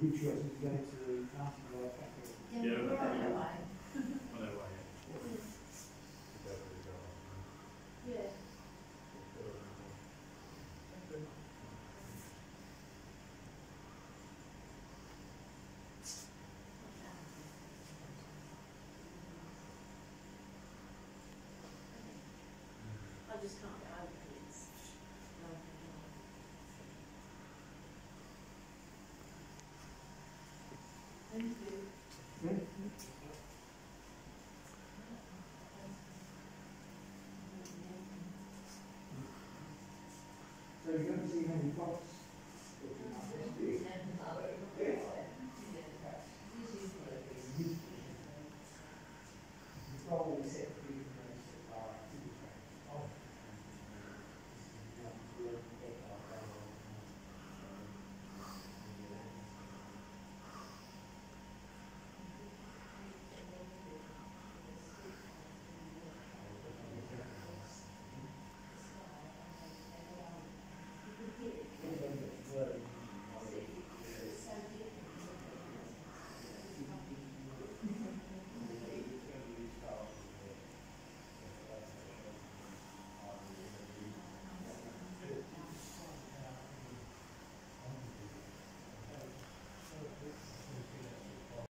good choice is going to the Mountain Drive Cafe. Yeah, we're on our way. On their way, Yeah. I just can't get over it. It's Thank you. So you're going to see Henry Fox